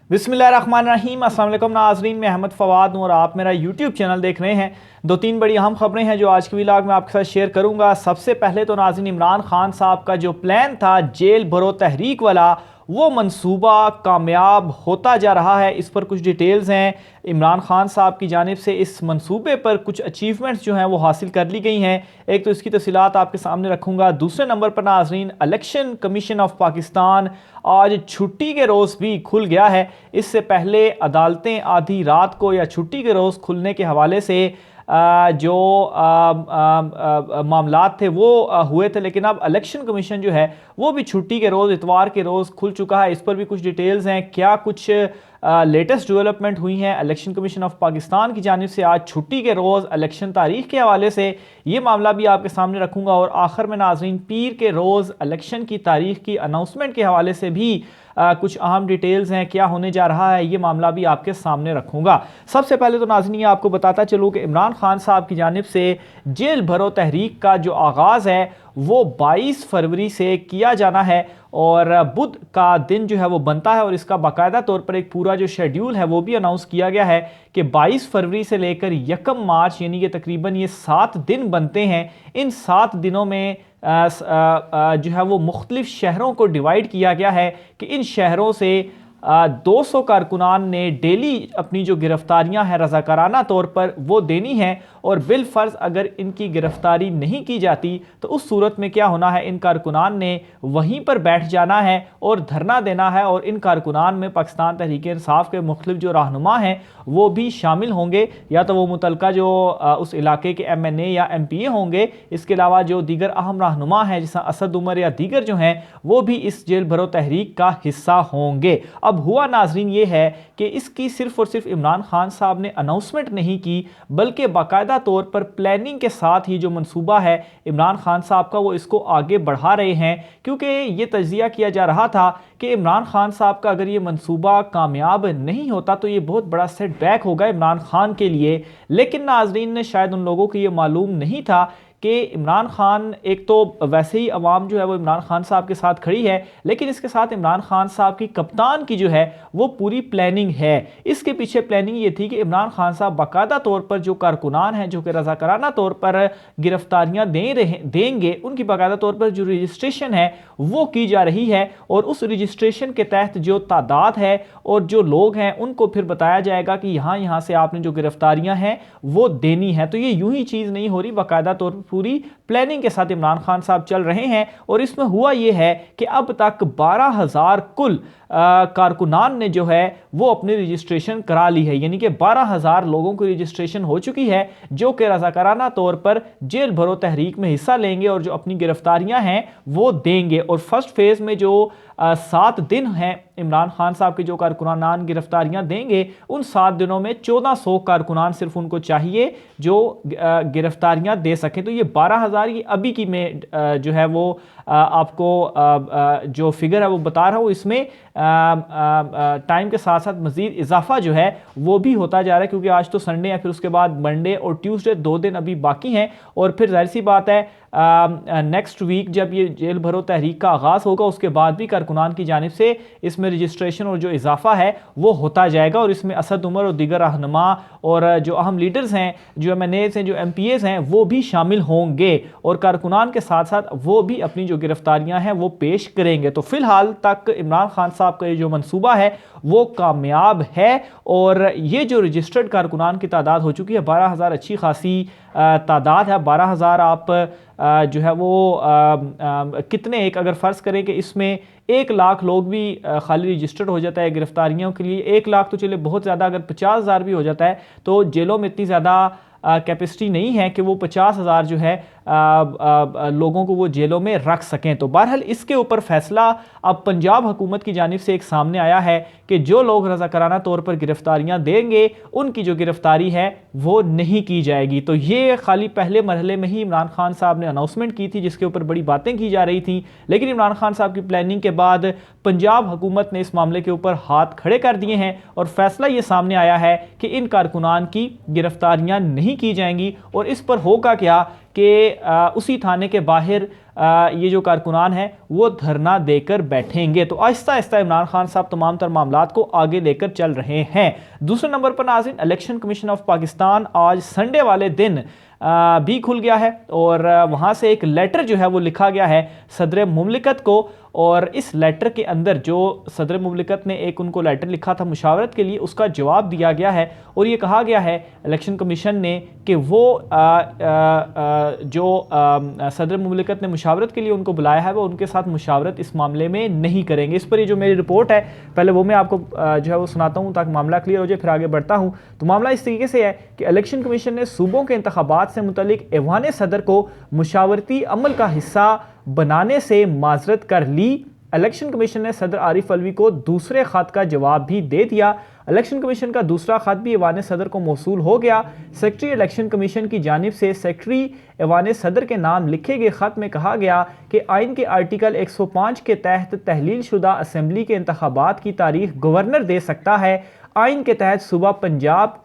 बिस्मिल्लाहिर्रहमानिर्रहीम। अस्सलाम वालेकुम नाज़रीन, मैं अहमद फ़वाद हूँ और आप मेरा यूट्यूब चैनल देख रहे हैं। दो तीन बड़ी अहम खबरें हैं जो आज के व्लॉग में आपके साथ शेयर करूँगा। सबसे पहले तो नाज़रीन, इमरान खान साहब का जो प्लान था जेल भरो तहरीक वाला, वो मंसूबा कामयाब होता जा रहा है। इस पर कुछ डिटेल्स हैं। इमरान खान साहब की जानिब से इस मंसूबे पर कुछ अचीवमेंट्स जो हैं वो हासिल कर ली गई हैं। एक तो इसकी तफसीलात आपके सामने रखूँगा। दूसरे नंबर पर नाज़रीन, इलेक्शन कमीशन ऑफ पाकिस्तान आज छुट्टी के रोज़ भी खुल गया है। इससे पहले अदालतें आधी रात को या छुट्टी के रोज़ खुलने के हवाले से जो मामलात थे वो हुए थे, लेकिन अब इलेक्शन कमीशन जो है वो भी छुट्टी के रोज़ इतवार के रोज़ खुल चुका है। इस पर भी कुछ डिटेल्स हैं, क्या कुछ लेटेस्ट डेवलपमेंट हुई हैं। इलेक्शन कमीशन ऑफ पाकिस्तान की जानिब से आज छुट्टी के रोज़ इलेक्शन तारीख के हवाले से ये मामला भी आपके सामने रखूँगा। और आखिर में नाज़रीन, पीर के रोज़ इलेक्शन की तारीख की अनाउंसमेंट के हवाले से भी कुछ अहम डिटेल्स हैं, क्या होने जा रहा है, ये मामला भी आपके सामने रखूँगा। सबसे पहले तो नाज़रीन ये आपको बताता चलूँ कि इमरान खान साहब की जानिब से जेल भरो तहरीक का जो आगाज़ है वो 22 फरवरी से किया जाना है और बुध का दिन जो है वो बनता है। और इसका बाकायदा तौर पर एक पूरा जो शेड्यूल है वो भी अनाउंस किया गया है कि 22 फरवरी से लेकर 1 मार्च यानी कि तकरीबन ये 7 दिन बनते हैं। इन 7 दिनों में जो है वो मुख्तलिफ शहरों को डिवाइड किया गया है कि इन शहरों से 200 कारकुनान ने डेली अपनी जो गिरफ्तारियां हैं रज़ाकाराना तौर पर वो देनी है। और बिलफर्ज अगर इनकी गिरफ्तारी नहीं की जाती तो उस सूरत में क्या होना है, इन कारकुनान ने वहीं पर बैठ जाना है और धरना देना है। और इन कारकुनान में पाकिस्तान तहरीक इंसाफ के मुख्तलिफ जो रहनुमा हैं वो भी शामिल होंगे, या तो वो मुतलका जो उस इलाके के MNA या MPA होंगे। इसके अलावा जो दीगर अहम रहनुमा हैं जैसा असद उमर या दीगर जो हैं वो भी इस जेल भरो तहरीक का हिस्सा होंगे। अब हुआ नाजरीन ये है कि इसकी सिर्फ और सिर्फ इमरान खान साहब ने अनाउंसमेंट नहीं की, बल्कि बाकायदा तौर पर प्लानिंग के साथ ही जो मंसूबा है इमरान खान साहब का वो इसको आगे बढ़ा रहे हैं। क्योंकि ये तज्जिया किया जा रहा था कि इमरान खान साहब का अगर ये मंसूबा कामयाब नहीं होता तो ये बहुत बड़ा सेटबैक होगा इमरान खान के लिए। लेकिन नाजरीन, शायद उन लोगों को ये मालूम नहीं था कि इमरान खान, एक तो वैसे ही अवाम जो है वो इमरान खान साहब के साथ खड़ी है, लेकिन इसके साथ इमरान खान साहब की कप्तान की जो है वो पूरी प्लानिंग है। इसके पीछे प्लानिंग ये थी कि इमरान खान साहब बाकायदा तौर पर जो कारकुनान हैं जो कि रज़ाकाराना तौर पर गिरफ्तारियां देंगे, उनकी बाकायदा तौर पर जो रजिस्ट्रेशन है वो की जा रही है। और उस रजिस्ट्रेशन के तहत जो तादाद है और जो लोग हैं उनको फिर बताया जाएगा कि यहाँ से आपने जो गिरफ्तारियां हैं वो देनी है। तो ये यूं ही चीज़ नहीं हो रही, बाकायदा तौर पर पूरी प्लानिंग के साथ इमरान खान साहब चल रहे हैं। और इसमें हुआ यह है कि अब तक 12,000 कुल कारकुनान ने जो है वो अपनी रजिस्ट्रेशन करा ली है, यानी कि 12,000 लोगों की रजिस्ट्रेशन हो चुकी है जो कि रज़ाकाराना तौर पर जेल भरो तहरीक में हिस्सा लेंगे और जो अपनी गिरफ्तारियां हैं वो देंगे। और फर्स्ट फेज में जो 7 दिन हैं इमरान खान साहब के जो कारकुनान गिरफ्तारियां देंगे, उन 7 दिनों में 1400 कारकुनान सिर्फ उनको चाहिए जो गिरफ्तारियां दे सकें। तो ये 12,000 ये अभी की में जो है वो आपको जो फिगर है वो बता रहा हूँ। इसमें टाइम के साथ साथ मजीद इजाफा जो है वो भी होता जा रहा है, क्योंकि आज तो संडे है, फिर उसके बाद मंडे और ट्यूसडे 2 दिन अभी बाकी हैं। और फिर जाहिर सी बात है नेक्स्ट वीक जब ये जेल भरो तहरीक का आगाज़ होगा उसके बाद भी कारकुनान की जानिब से इसमें रजिस्ट्रेशन और जो इजाफा है वो होता जाएगा। और इसमें असद उमर और दीगर रहनुमा और जो अहम लीडर्स हैं, जो MNAs हैं, जो MPAs हैं, वो भी शामिल होंगे और कारकुनान के साथ साथ वो भी अपनी जो गिरफ्तारियां हैं वो पेश करेंगे। तो फिलहाल तक इमरान खान साहब का ये जो मंसूबा है वो कामयाब है। और ये जो रजिस्टर्ड कारकुनान की तादाद हो चुकी है 12,000, अच्छी खासी तादाद है। 12,000 आप जो है वो कितने, एक अगर फ़र्ज़ करें कि इसमें 1 लाख लोग भी खाली रजिस्टर्ड हो जाता है गिरफ्तारियों के लिए, 1 लाख तो चले बहुत ज़्यादा, अगर 50,000 भी हो जाता है तो जेलों में इतनी ज़्यादा कैपेसिटी नहीं है कि वो 50,000 जो है लोगों को वो जेलों में रख सकें। तो बहरहाल इसके ऊपर फैसला अब पंजाब हुकूमत की जानिब से एक सामने आया है कि जो लोग रज़ाकाराना तौर पर गिरफ्तारियां देंगे उनकी जो गिरफ्तारी है वो नहीं की जाएगी। तो ये खाली पहले मरहले में ही इमरान खान साहब ने अनाउंसमेंट की थी जिसके ऊपर बड़ी बातें की जा रही थी, लेकिन इमरान खान साहब की प्लानिंग के बाद पंजाब हुकूमत ने इस मामले के ऊपर हाथ खड़े कर दिए हैं और फैसला ये सामने आया है कि इन कारकुनान की गिरफ्तारियां नहीं की जाएंगी। और इस पर होगा क्या कि उसी थाने के बाहर ये जो कारकुनान हैं वो धरना देकर बैठेंगे। तो आहिस्ता आहिस्ता इमरान खान साहब तमाम तर मामलात को आगे लेकर चल रहे हैं। दूसरे नंबर पर नाज़रीन, इलेक्शन कमीशन ऑफ पाकिस्तान आज संडे वाले दिन भी खुल गया है और वहाँ से एक लेटर जो है वो लिखा गया है सदर मुमलिकत को, और इस लेटर के अंदर जो सदर मुमलिकत ने एक उनको लेटर लिखा था मुशावरत के लिए, उसका जवाब दिया गया है और ये कहा गया है इलेक्शन कमीशन ने कि वो जो सदर मुमलिकत ने मुशावरत के लिए उनको बुलाया है वो उनके साथ मुशावरत इस मामले में नहीं करेंगे। इस पर ये जो मेरी रिपोर्ट है पहले वो मैं आपको जो है वो सुनाता हूँ ताकि मामला क्लियर हो जाए, फिर आगे बढ़ता हूँ। तो मामला इस तरीके से है कि इलेक्शन कमीशन ने सूबों के इंतखाबात से मुतल्लिक ऐवान सदर को मुशावरती अमल का हिस्सा बनाने से माजरत कर ली। इलेक्शन कमीशन ने सदर आरिफ अलवी को दूसरे खत का जवाब भी दे दिया। इलेक्शन कमीशन का दूसरा खत भी ऐवान सदर को मौसूल हो गया। सेक्रेटरी इलेक्शन कमीशन की जानिब से सेक्रेटरी ऐवान सदर के नाम लिखे गए खत में कहा गया कि आइन के आर्टिकल 105 के तहत तहलील शुदा असम्बली के इंतखाबात की तारीख गवर्नर दे सकता है। आइन के तहत सूबा पंजाब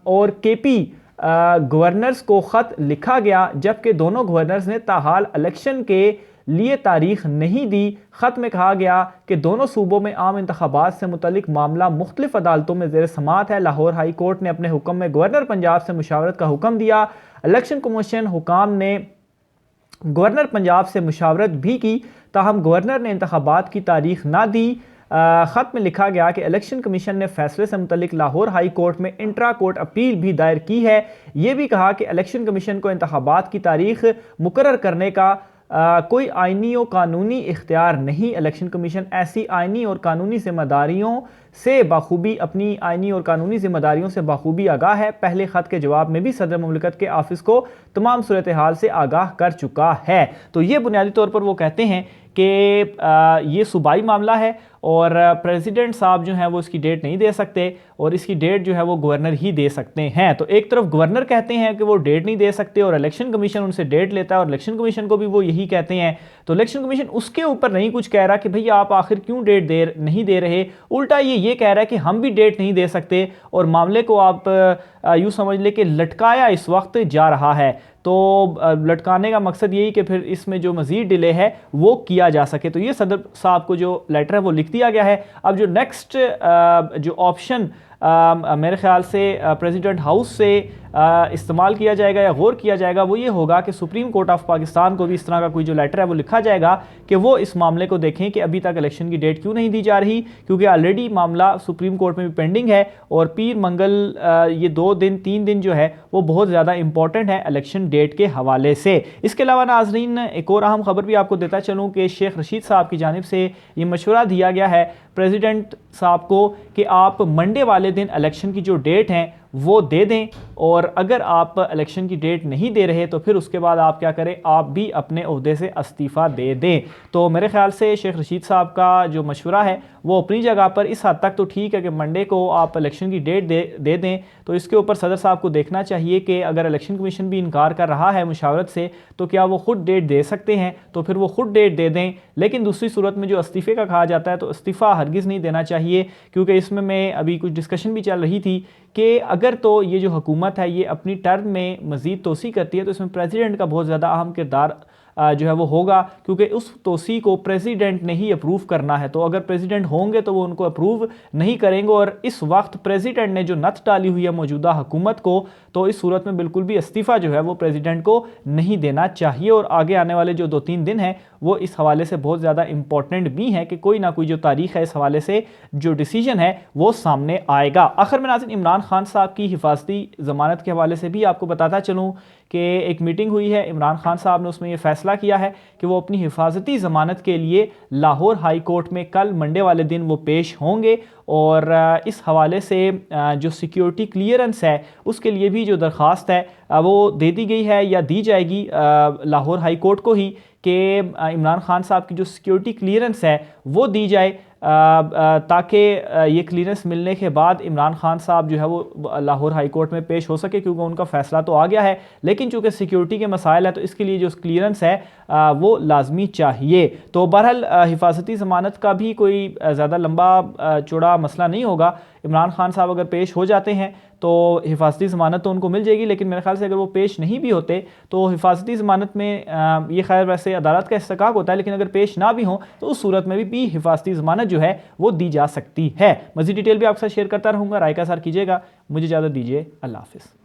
और केपी गवर्नर्स को ख़त लिखा गया, जबकि दोनों गवर्नर्स ने ताहाल इलेक्शन के लिए तारीख नहीं दी। ख़त में कहा गया कि दोनों सूबों में आम इंतखाबात से मुतल्लिक मामला मुख्तलिफ अदालतों में ज़ेर समात है। लाहौर हाई कोर्ट ने अपने हुक्म में गवर्नर पंजाब से मुशावरत का हुक्म दिया। इलेक्शन कमीशन हुकाम ने गवर्नर पंजाब से मुशावरत भी की, ताहम गवर्नर ने इंतखाबात की तारीख ना दी। ख़त में लिखा गया कि इलेक्शन कमीशन ने फैसले से मुतल्लिक लाहौर हाई कोर्ट में इंट्रा कोर्ट अपील भी दायर की है। ये भी कहा कि इलेक्शन कमीशन को इंतखाबात की तारीख मुकर्रर करने का कोई आइनी और कानूनी इख्तियार नहीं। इलेक्शन कमीशन ऐसी आइनी और कानूनी जिम्मेदारियों से बाखूबी अपनी आइनी और कानूनी जिम्मेदारियों से बाखूबी आगाह है। पहले ख़त के जवाब में भी सदर मुमलिकत के ऑफिस को तमाम सूरत हाल से आगाह कर चुका है। तो ये बुनियादी तौर पर वो कहते हैं कि ये सूबाई मामला है और प्रेसिडेंट साहब जो हैं वो इसकी डेट नहीं दे सकते और इसकी डेट जो है वो गवर्नर ही दे सकते हैं। तो एक तरफ गवर्नर कहते हैं कि वो डेट नहीं दे सकते और इलेक्शन कमीशन उनसे डेट लेता है और इलेक्शन कमीशन को भी वो यही कहते हैं। तो इलेक्शन कमीशन उसके ऊपर नहीं कुछ कह रहा कि भैया आप आखिर क्यों डेट नहीं दे रहे, उल्टा ये कह रहा है कि हम भी डेट नहीं दे सकते और मामले को आप यूँ समझ ले कि लटकाया इस वक्त जा रहा है। तो लटकाने का मकसद यही कि फिर इसमें जो मज़ीद डिले है वो किया जा सके। तो ये सदर साहब को जो लेटर है वो लिख दिया गया है। अब जो नेक्स्ट जो ऑप्शन मेरे ख्याल से प्रेसिडेंट हाउस से इस्तेमाल किया जाएगा या गौर किया जाएगा वो ये होगा कि सुप्रीम कोर्ट ऑफ पाकिस्तान को भी इस तरह का कोई जो लेटर है वो लिखा जाएगा कि वो इस मामले को देखें कि अभी तक इलेक्शन की डेट क्यों नहीं दी जा रही, क्योंकि ऑलरेडी मामला सुप्रीम कोर्ट में भी पेंडिंग है और पीर मंगल ये 2 दिन 3 दिन जो है वो बहुत ज़्यादा इंपॉर्टेंट है इलेक्शन डेट के हवाले से। इसके अलावा नाजरीन एक और अहम खबर भी आपको देता चलूँ कि शेख रशीद साहब की जानिब से ये मशवरा दिया गया है प्रेसिडेंट साहब को कि आप मंडे वाले दिन इलेक्शन की जो डेट है वो दे दें और अगर आप इलेक्शन की डेट नहीं दे रहे तो फिर उसके बाद आप क्या करें, आप भी अपने ओहदे से इस्तीफ़ा दे दें। तो मेरे ख्याल से शेख रशीद साहब का जो मशवरा है वो अपनी जगह पर इस हद तक तो ठीक है कि मंडे को आप इलेक्शन की डेट दे दें। तो इसके ऊपर सदर साहब को देखना चाहिए कि अगर इलेक्शन कमीशन भी इनकार कर रहा है मुशावरत से तो क्या वो ख़ुद डेट दे सकते हैं, तो फिर वो ख़ुद डेट दे दें। लेकिन दूसरी सूरत में जो इस्तीफ़े का कहा जाता है तो इस्तीफ़ा हरगिज़ नहीं देना चाहिए, क्योंकि इसमें मैं अभी कुछ डिस्कशन भी चल रही थी कि अगर तो ये जो हुकूमत है ये अपनी टर्म में मज़ीद तोसी करती है तो इसमें प्रेसिडेंट का बहुत ज़्यादा अहम किरदार जो है वो होगा, क्योंकि उस तोसी को प्रेसिडेंट ने ही अप्रूव करना है। तो अगर प्रेसिडेंट होंगे तो वो उनको अप्रूव नहीं करेंगे और इस वक्त प्रेसिडेंट ने जो नत डाली हुई है मौजूदा हुकूमत को, तो इस सूरत में बिल्कुल भी इस्तीफ़ा जो है वो प्रेसिडेंट को नहीं देना चाहिए। और आगे आने वाले जो 2-3 दिन हैं वो इस हवाले से बहुत ज़्यादा इंपॉर्टेंट भी है कि कोई ना कोई जो तारीख है इस हवाले से जो डिसीजन है वो सामने आएगा। आखिर में नाज़रीन इमरान खान साहब की हिफाजती ज़मानत के हवाले से भी आपको बताता चलूँ कि एक मीटिंग हुई है, इमरान खान साहब ने उसमें ये फैसला किया है कि वो अपनी हिफाजती ज़मानत के लिए लाहौर हाई कोर्ट में कल मंडे वाले दिन वो पेश होंगे और इस हवाले से जो सिक्योरिटी क्लियरेंस है उसके लिए भी जो दरख्वास्त है वो दे दी गई है या दी जाएगी लाहौर हाई कोर्ट को ही कि इमरान खान साहब की जो सिक्योरिटी क्लियरेंस है वो दी जाए ताकि ये क्लियरेंस मिलने के बाद इमरान खान साहब जो है वो लाहौर हाई कोर्ट में पेश हो सके, क्योंकि उनका फ़ैसला तो आ गया है लेकिन चूँकि सिक्योरिटी के मसाइल है तो इसके लिए जो क्लियरेंस है वो लाजमी चाहिए। तो बहरहाल हिफाजती ज़मानत का भी कोई ज़्यादा लंबा चौड़ा मसला नहीं होगा। इमरान खान साहब अगर पेश हो जाते हैं तो हिफाजती ज़मानत तो उनको मिल जाएगी, लेकिन मेरे ख्याल से अगर वो पेश नहीं भी होते तो हिफाजती ज़मानत में ये खैर वैसे अदालत का इस्तेकाक होता है, लेकिन अगर पेश ना भी हो तो उस सूरत में भी हिफाजती ज़मानत जो है वो दी जा सकती है। मज़ीद डिटेल भी आपके साथ शेयर करता रहूँगा, राय का सार कीजिएगा। मुझे इजाज़त दीजिए, अल्लाह हाफ़िज़।